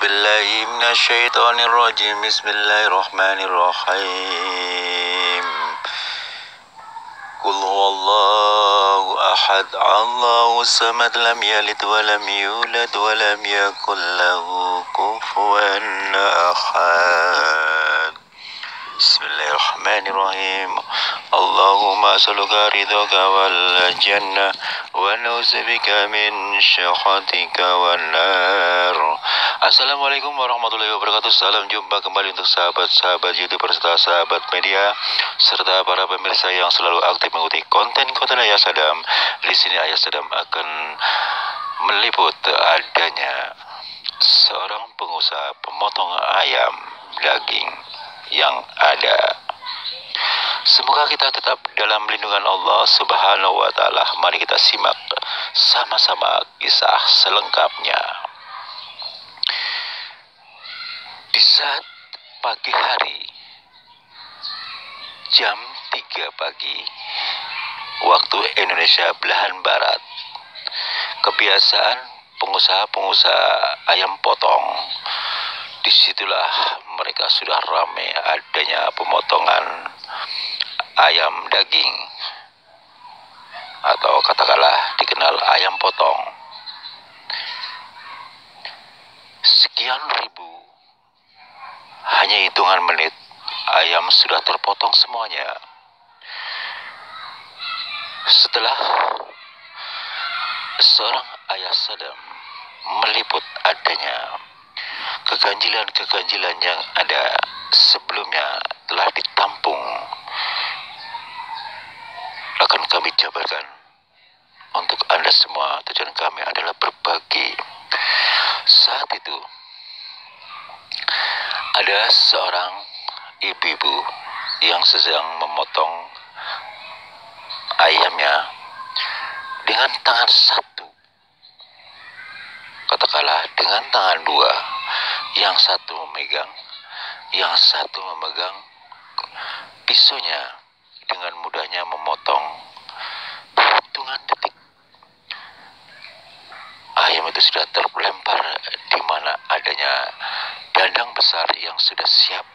billahi minasyaitonir rajim. Bismillahirrahmanirrahim. Qul huwallahu ahad, Allahu samad, lam yalid wa lam yulad wa lam yakul lahu kufuwan ahad. Bismillahirrahmanirrahim. Allahumma as'aluka ridhaka wal jannah wa na'udzubika min syakhatika wan nar. Assalamualaikum warahmatullahi wabarakatuh. Salam jumpa kembali untuk sahabat-sahabat YouTuber serta sahabat media serta para pemirsa yang selalu aktif mengikuti konten-konten Ayah Sadam. Di sini Ayah Sadam akan meliput adanya seorang pengusaha pemotong ayam daging yang ada. Semoga kita tetap dalam lindungan Allah Subhanahu wa Ta'ala. Mari kita simak sama-sama kisah selengkapnya. Di saat pagi hari, jam 3 pagi waktu Indonesia belahan barat, kebiasaan pengusaha-pengusaha ayam potong, disitulah mereka sudah ramai adanya pemotongan ayam daging atau katakanlah dikenal ayam potong. Sekian ribu, hanya hitungan menit ayam sudah terpotong semuanya. Setelah seorang Ayah Sadam meliput adanya keganjilan-keganjilan yang ada sebelumnya telah ditampung, akan kami jabarkan untuk Anda semua. Tujuan kami adalah berbagi. Saat itu ada seorang ibu-ibu yang sedang memotong ayamnya dengan tangan satu, katakanlah dengan tangan dua. Yang satu memegang, yang satu memegang pisaunya, dengan mudahnya memotong. Hitungan detik ayam itu sudah terlempar di mana adanya dandang besar yang sudah siap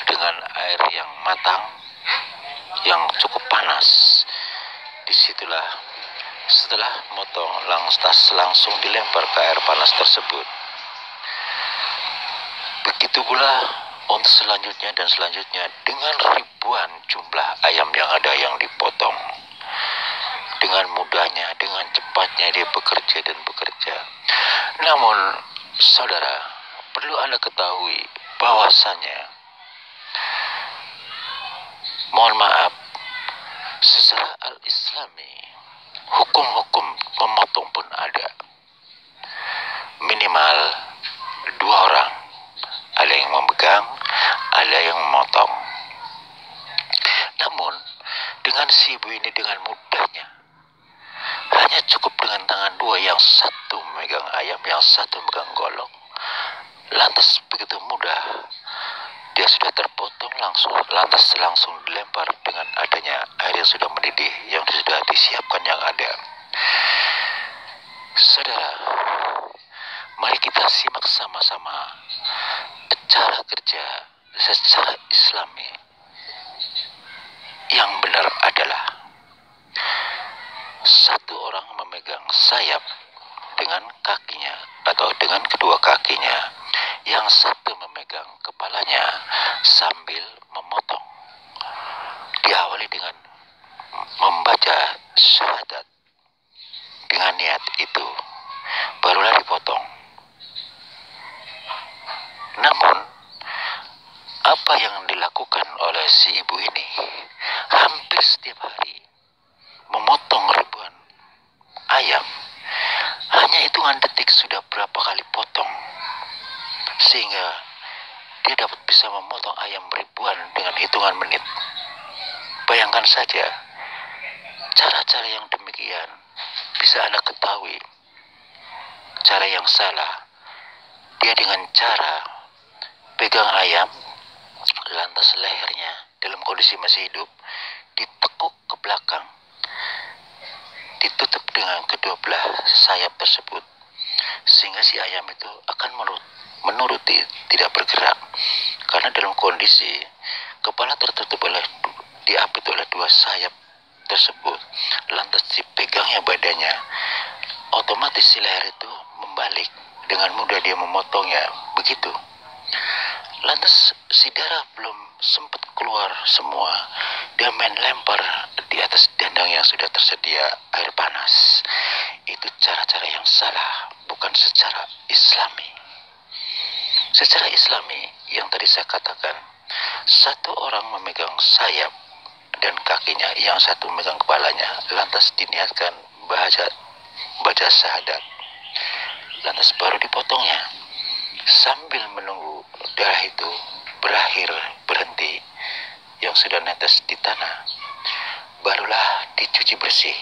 dengan air yang matang, yang cukup panas. Disitulah setelah motong langsung dilempar ke air panas tersebut. Begitu pula untuk selanjutnya dan selanjutnya, dengan ribuan jumlah ayam yang ada yang dipotong. Dengan mudahnya, dengan cepatnya dia bekerja dan bekerja. Namun saudara, perlu Anda ketahui bahwasannya, mohon maaf, secara al-Islami, hukum-hukum memotong pun ada. Minimal 2 orang, ada yang memegang, ada yang memotong. Namun dengan si ibu ini dengan mudahnya, hanya cukup dengan tangan 2, yang satu memegang ayam, yang satu memegang golong. Lantas begitu mudah dia sudah terpotong langsung dilempar dengan adanya air yang sudah mendidih, yang sudah disiapkan yang ada. Saudara, mari kita simak sama-sama cara kerja secara Islami. Yang benar adalah satu orang memegang sayap dengan kakinya atau dengan kedua kakinya, yang satu memegang kepalanya sambil memotong. Diawali dengan membaca syahadat. Dengan niat itu barulah dipotong. Namun apa yang dilakukan oleh si ibu ini hampir setiap hari, memotong ribuan ayam, hanya hitungan detik sudah berapa kali potong, sehingga dia dapat bisa memotong ayam ribuan dengan hitungan menit. Bayangkan saja, cara-cara yang demikian bisa Anda ketahui. Cara yang salah, dia dengan cara pegang ayam, lantas lehernya dalam kondisi masih hidup ditekuk ke belakang, ditutup dengan kedua belah sayap tersebut, sehingga si ayam itu akan menuruti, tidak bergerak, karena dalam kondisi kepala tertutup oleh diapit oleh dua sayap tersebut, lantas dipegangnya badannya, otomatis si leher itu membalik, dengan mudah dia memotongnya. Begitu. Lantas si darah belum sempat keluar semua, dia main lempar di atas dandang yang sudah tersedia air panas. Itu cara-cara yang salah, bukan secara Islami. Secara Islami yang tadi saya katakan, satu orang memegang sayap dan kakinya, yang satu memegang kepalanya, lantas diniatkan baca syahadat, lantas baru dipotongnya. Sambil menunggu darah itu berhenti, yang sudah netes di tanah, barulah dicuci bersih.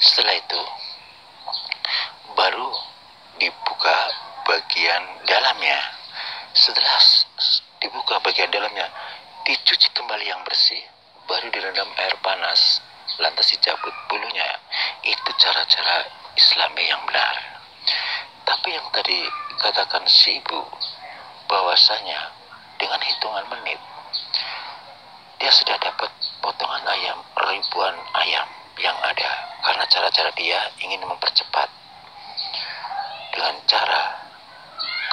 Setelah itu baru dibuka bagian dalamnya. Setelah dibuka bagian dalamnya, dicuci kembali yang bersih, baru direndam air panas, lantas dicabut bulunya. Itu cara-cara Islami yang benar. Tapi yang tadi katakan si ibu, bahwasanya dengan hitungan menit dia sudah dapat potongan ayam, ribuan ayam yang ada, karena cara-cara dia ingin mempercepat dengan cara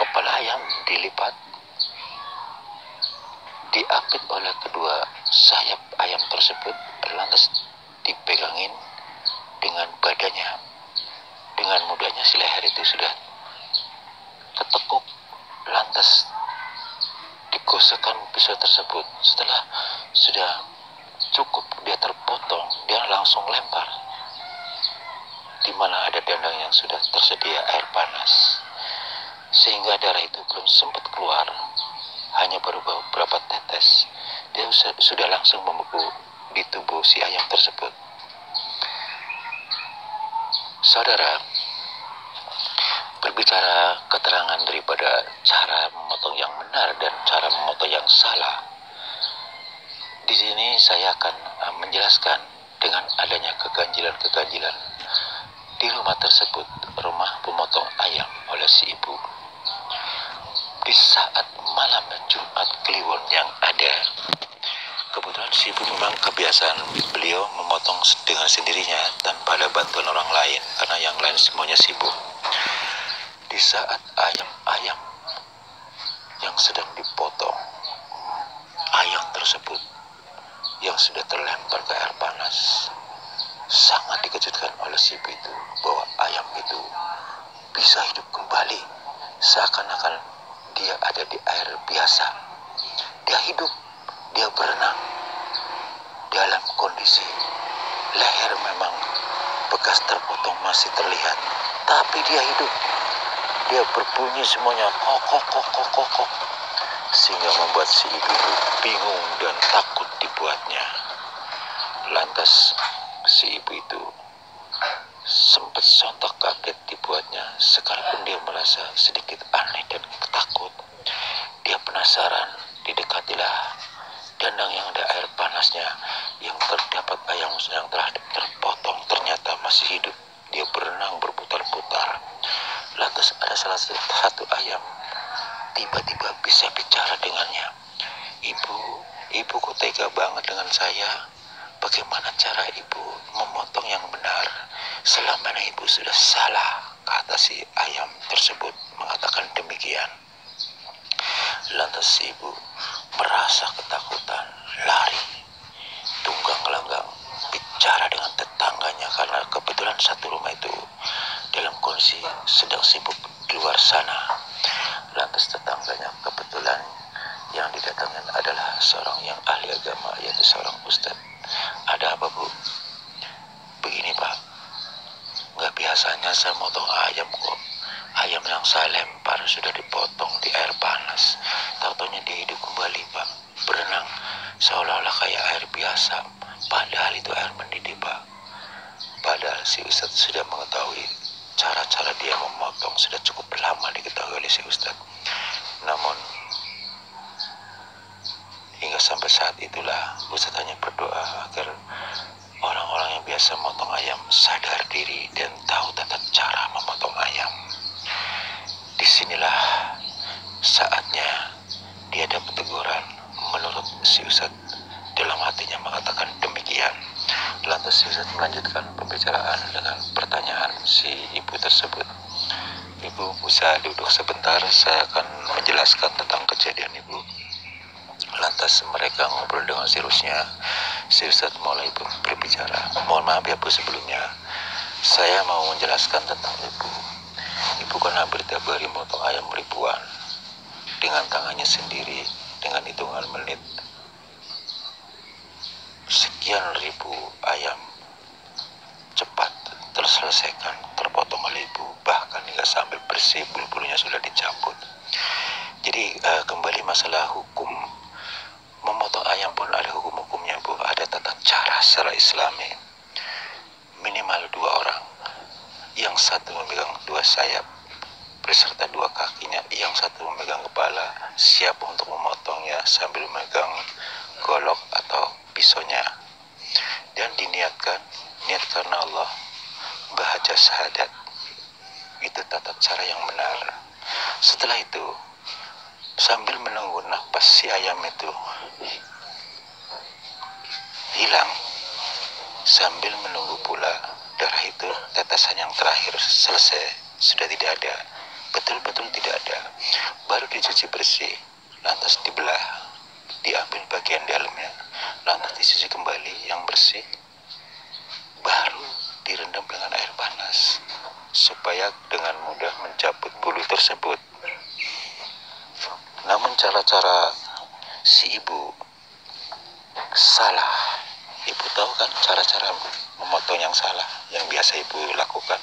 kepala ayam dilipat, diapit oleh kedua sayap ayam tersebut, lantas dipegangin dengan badannya. Dengan mudahnya si leher itu sudah tertekuk, lantas digosokkan pisau tersebut. Setelah sudah cukup dia terpotong, dia langsung lempar di mana ada dandang yang sudah tersedia air panas, sehingga darah itu belum sempat keluar, hanya baru beberapa tetes. Dia sudah langsung membeku di tubuh si ayam tersebut. Saudara, berbicara keterangan daripada cara memotong yang benar dan cara memotong yang salah, di sini saya akan menjelaskan dengan adanya keganjilan-keganjilan di rumah tersebut, rumah pemotong ayam oleh si ibu. Di saat malam Jumat Kliwon yang ada, kebetulan si ibu memang kebiasaan beliau memotong dengan sendirinya tanpa ada bantuan orang lain, karena yang lain semuanya sibuk. Di saat ayam-ayam yang sedang dipotong, ayam tersebut yang sudah terlempar ke air panas, sangat dikejutkan oleh si ibu itu bahwa ayam itu bisa hidup kembali, seakan-akan dia ada di air biasa. Dia hidup, dia berenang dalam kondisi leher memang bekas terpotong masih terlihat, tapi dia hidup. Dia berbunyi semuanya kok, sehingga membuat si ibu bingung dan takut dibuatnya. Lantas si ibu itu sempat sontak kaget dibuatnya, sekalipun dia merasa sedikit aneh dan takut. Dia penasaran, didekatilah dandang yang ada air panasnya, yang terdapat ayam yang telah terpotong ternyata masih hidup. Dia berenang berputar-putar. Lantas ada salah satu ayam tiba-tiba bisa bicara dengannya. Ibu kok tega banget dengan saya? Bagaimana cara ibu memotong yang benar? Selama ini ibu sudah salah, kata si ayam tersebut mengatakan demikian. Lantas si ibu merasa ketakutan, lari, tunggang langgang, bicara dengan tetangganya, karena kebetulan satu rumah itu dalam kondisi sedang sibuk di luar sana. Lantas tetangganya kebetulan yang didatangkan adalah seorang yang ahli agama, yaitu seorang ustadz. Ada apa bu? Begini pak, nggak biasanya saya motong ayam kok. Ayam yang saya lempar sudah dipotong di air panas, tahu-taunya dia hidup kembali pak, berenang seolah-olah kayak air biasa, padahal itu air mendidih pak. Padahal si ustadz sudah mengetahui cara-cara dia memotong, sudah cukup lama diketahui oleh si ustadz. Namun hingga sampai saat itulah ustadz hanya berdoa agar orang-orang yang biasa memotong ayam sadar diri dan tahu tata cara memotong ayam. si Ustadz dalam hatinya mengatakan demikian. Lantas si Ustadz melanjutkan pembicaraan dengan pertanyaan si ibu tersebut. Ibu bisa duduk sebentar, saya akan menjelaskan tentang kejadian ibu. Lantas mereka ngobrol dengan seriusnya. Si Ustadz mulai berbicara. Mohon maaf ya Bu, sebelumnya saya mau menjelaskan tentang ibu. Ibu kan hampir tiap hari motong ayam ribuan dengan tangannya sendiri, dengan hitungan menit. Sekian ribu ayam cepat terselesaikan, terpotong oleh ibu, bahkan hingga sampai bersih, bulu-bulunya sudah dicabut. Jadi kembali masalah hukum memotong ayam pun ada hukum-hukumnya Bu, ada tata cara secara Islami. Minimal 2 orang, yang satu memegang 2 sayap beserta 2 kakinya, yang satu memegang kepala, siap untuk memotongnya sambil memegang golok atau pisaunya, dan diniatkan niat karena Allah, bahagia syahadat. Itu tata cara yang benar. Setelah itu sambil menunggu napas si ayam itu hilang, sambil menunggu pula darah itu tetesan yang terakhir selesai, sudah tidak ada, betul-betul tidak ada, baru dicuci bersih, lantas dibelah, diambil bagian dalamnya, lantas dicuci kembali yang bersih, baru direndam dengan air panas supaya dengan mudah mencabut bulu tersebut. Namun cara-cara si ibu salah. Ibu tahu kan cara-cara memotong yang salah yang biasa ibu lakukan.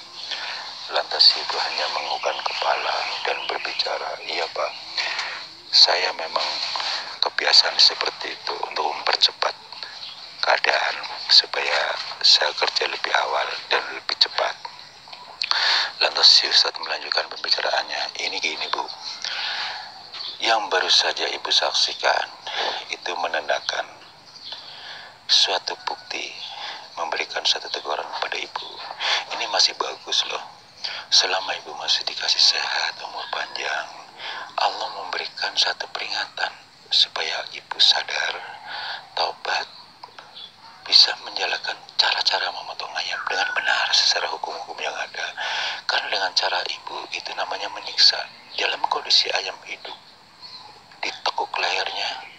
Lantas ibu hanya menganggukkan kepala dan berbicara, iya Pak, saya memang kebiasaan seperti itu untuk mempercepat keadaan supaya saya kerja lebih awal dan lebih cepat. Lantas si Ustadz melanjutkan pembicaraannya. Ini gini Bu, yang baru saja ibu saksikan itu menandakan suatu bukti, memberikan suatu teguran pada ibu. Ini masih bagus loh. Selama ibu masih dikasih sehat, umur panjang, Allah memberikan satu peringatan supaya ibu sadar, taubat, bisa menjalankan cara-cara memotong ayam dengan benar secara hukum-hukum yang ada. Karena dengan cara ibu itu namanya menyiksa. Dalam kondisi ayam hidup, ditekuk lehernya,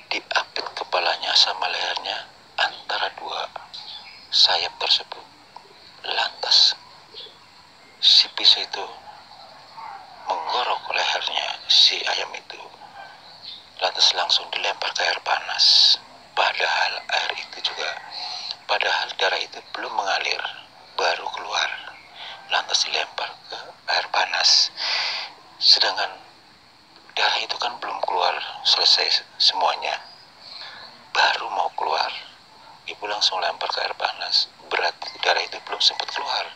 diapit kepalanya sama lehernya antara 2 sayap tersebut. Lantas si pisau itu menggorok lehernya si ayam itu, lantas langsung dilempar ke air panas. Padahal darah itu belum mengalir, baru keluar, lantas dilempar ke air panas. Sedangkan darah itu kan belum keluar selesai semuanya, baru mau keluar, ibu langsung lempar ke air panas. Berarti darah itu belum sempat keluar.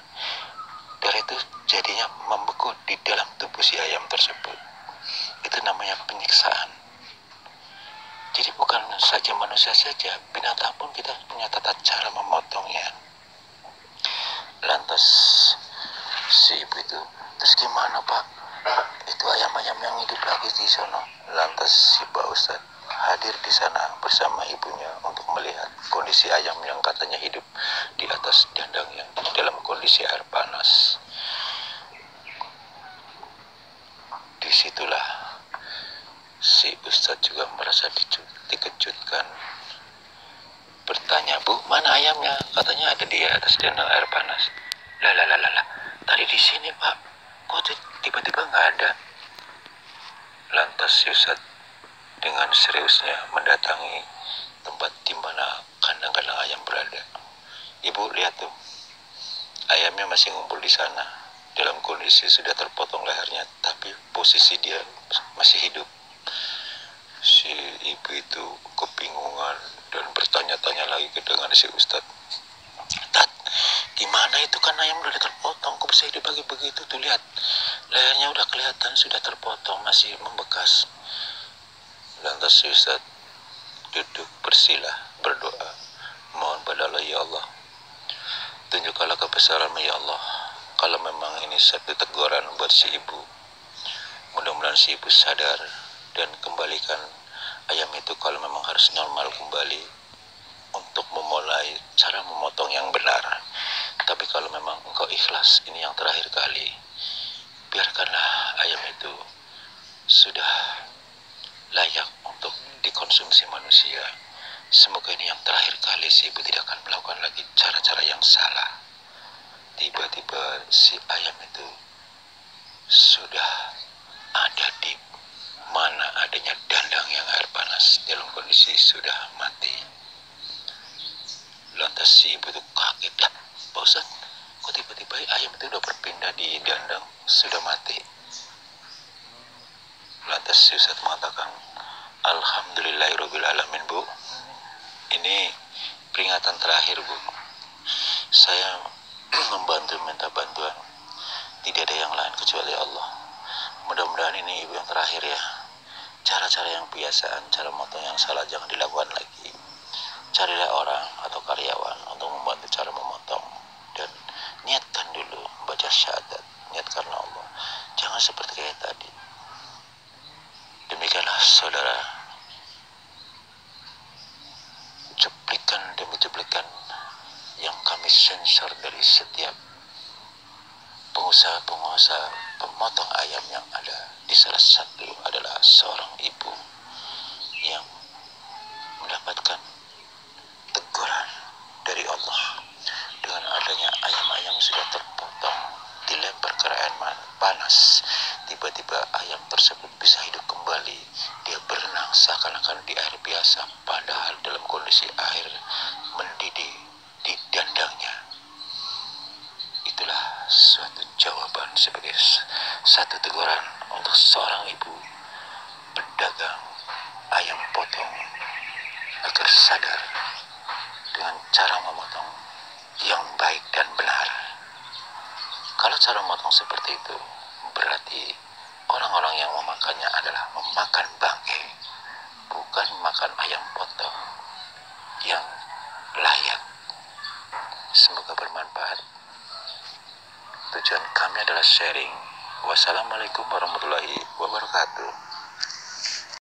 Darah itu jadinya membeku di dalam tubuh si ayam tersebut. Itu namanya penyiksaan. Jadi bukan saja manusia saja, binatang pun kita punya tata cara memotongnya. Lantas si ibu itu, terus gimana Pak? Itu ayam-ayam yang hidup lagi di sana. Lantas si Pak Ustadz hadir di sana bersama ibunya untuk melihat kondisi ayam yang katanya hidup di atas dandangnya dalam kondisi air panas. Disitulah si Ustadz juga merasa dikejutkan. Bertanya, Bu, mana ayamnya? Katanya ada di atas dandang air panas. Lah, tadi di sini Pak, kok tiba-tiba nggak ada? Lantas si Ustadz dengan seriusnya mendatangi tempat di mana kandang-kandang ayam berada. Ibu lihat tuh, ayamnya masih ngumpul di sana dalam kondisi sudah terpotong lehernya, tapi posisi dia masih hidup. Si ibu itu kebingungan dan bertanya-tanya lagi dengan si Ustadz. Tat, gimana itu kan ayam udah terpotong, kok bisa hidup lagi begitu? Tuh lihat, lehernya udah kelihatan sudah terpotong, masih membekas. Lantas si Ustadz duduk bersila, berdoa, mohon pada Allah, ya Allah, tunjukkanlah kebesaran ya Allah. Kalau memang ini satu teguran buat si ibu, mudah-mudahan si ibu sadar dan kembalikan ayam itu kalau memang harus normal kembali untuk memulai cara memotong yang benar. Tapi kalau memang engkau ikhlas, ini yang terakhir kali, biarkanlah ayam itu sudah layak untuk dikonsumsi manusia. Semoga ini yang terakhir kali si ibu tidak akan melakukan lagi cara-cara yang salah. Tiba-tiba si ayam itu sudah ada di mana adanya dandang yang air panas dalam kondisi sudah mati. Lantas si ibu itu kaget, lah Pak Ustaz, kok tiba-tiba ayam itu udah berpindah di dandang sudah mati. Lantas si Ustaz mengatakan, Alhamdulillahirrabbilalamin Bu, ini peringatan terakhir Bu, saya membantu minta bantuan, tidak ada yang lain kecuali Allah. Mudah-mudahan ini ibu yang terakhir ya. Cara-cara yang kebiasaan, cara motong yang salah jangan dilakukan lagi. Carilah orang atau karyawan untuk membantu cara memotong, dan niatkan dulu membaca syahadat, niat karena Allah, jangan seperti kayak tadi. Demikianlah saudara, cuplikan demi cuplikan yang kami sensor dari setiap pengusaha-pengusaha pemotong ayam yang ada. Di salah satu adalah seorang ibu yang mendapatkan teguran dari Allah dengan adanya ayam-ayam sudah terpotong, dilempar ke air panas. Tiba-tiba ayam tersebut bisa hidup kembali. Dia berenang seakan-akan di air biasa, padahal dalam kondisi air mendidih di dandangnya. Itulah suatu jawaban sebagai satu teguran untuk seorang ibu pedagang ayam potong agar sadar dengan cara memotong yang baik dan benar. Kalau cara memotong seperti itu, berarti orang-orang yang memakannya adalah memakan bangkai, bukan makan ayam potong yang layak. Semoga bermanfaat. Tujuan kami adalah sharing. Wassalamualaikum warahmatullahi wabarakatuh.